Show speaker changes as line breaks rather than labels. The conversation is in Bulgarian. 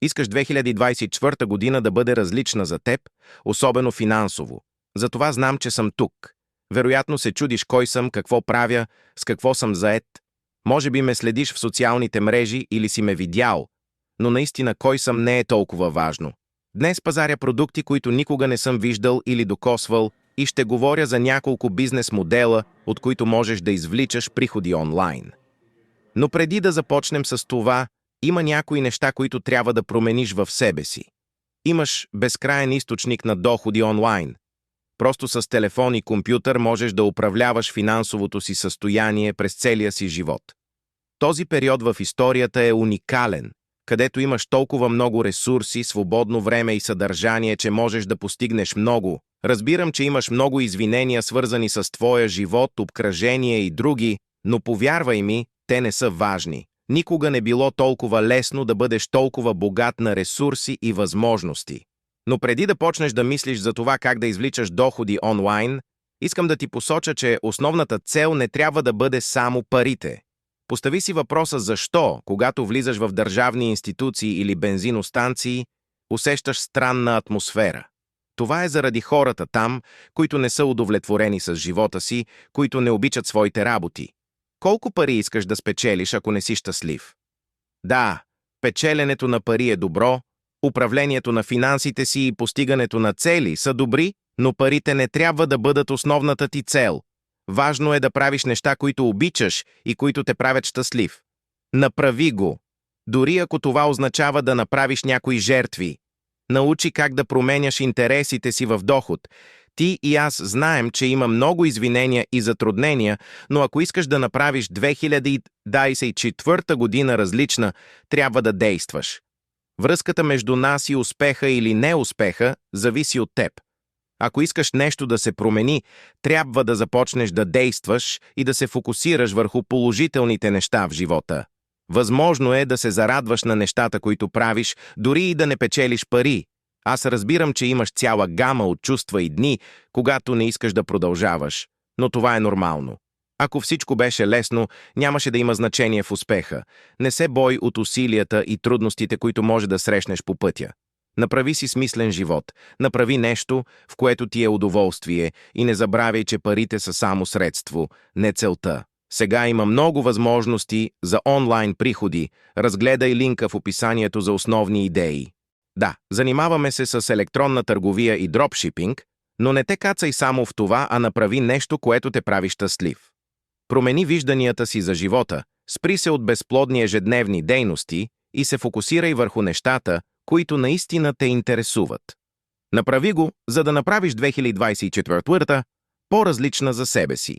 Искаш 2024 година да бъде различна за теб, особено финансово. Затова знам, че съм тук. Вероятно се чудиш кой съм, какво правя, с какво съм заед. Може би ме следиш в социалните мрежи или си ме видял, но наистина кой съм не е толкова важно. Днес пазаря продукти, които никога не съм виждал или докосвал, и ще говоря за няколко бизнес модела, от които можеш да извличаш приходи онлайн. Но преди да започнем с това, има някои неща, които трябва да промениш в себе си. Имаш безкрайен източник на доходи онлайн. Просто с телефон и компютър можеш да управляваш финансовото си състояние през целия си живот. Този период в историята е уникален, където имаш толкова много ресурси, свободно време и съдържание, че можеш да постигнеш много. Разбирам, че имаш много извинения, свързани с твоя живот, обкръжение и други, но повярвай ми, те не са важни. Никога не било толкова лесно да бъдеш толкова богат на ресурси и възможности. Но преди да почнеш да мислиш за това как да извличаш доходи онлайн, искам да ти посоча, че основната цел не трябва да бъде само парите. Постави си въпроса защо, когато влизаш в държавни институции или бензиностанции, усещаш странна атмосфера. Това е заради хората там, които не са удовлетворени с живота си, които не обичат своите работи. Колко пари искаш да спечелиш, ако не си щастлив? Да, печеленето на пари е добро, управлението на финансите си и постигането на цели са добри, но парите не трябва да бъдат основната ти цел. Важно е да правиш неща, които обичаш и които те правят щастлив. Направи го. Дори ако това означава да направиш някои жертви. Научи как да променяш интересите си в доход. Ти и аз знаем, че има много извинения и затруднения, но ако искаш да направиш 2024 година различна, трябва да действаш. Връзката между нас и успеха или неуспеха зависи от теб. Ако искаш нещо да се промени, трябва да започнеш да действаш и да се фокусираш върху положителните неща в живота. Възможно е да се зарадваш на нещата, които правиш, дори и да не печелиш пари. Аз разбирам, че имаш цяла гама от чувства и дни, когато не искаш да продължаваш, но това е нормално. Ако всичко беше лесно, нямаше да има значение в успеха. Не се бой от усилията и трудностите, които може да срещнеш по пътя. Направи си смислен живот, направи нещо, в което ти е удоволствие и не забравяй, че парите са само средство, не целта. Сега има много възможности за онлайн приходи. Разгледай линка в описанието за основни идеи. Да, занимаваме се с електронна търговия и дропшипинг, но не те кацай само в това, а направи нещо, което те прави щастлив. Промени вижданията си за живота, спри се от безплодни ежедневни дейности и се фокусирай върху нещата, които наистина те интересуват. Направи го, за да направиш 2024 по-различна за себе си.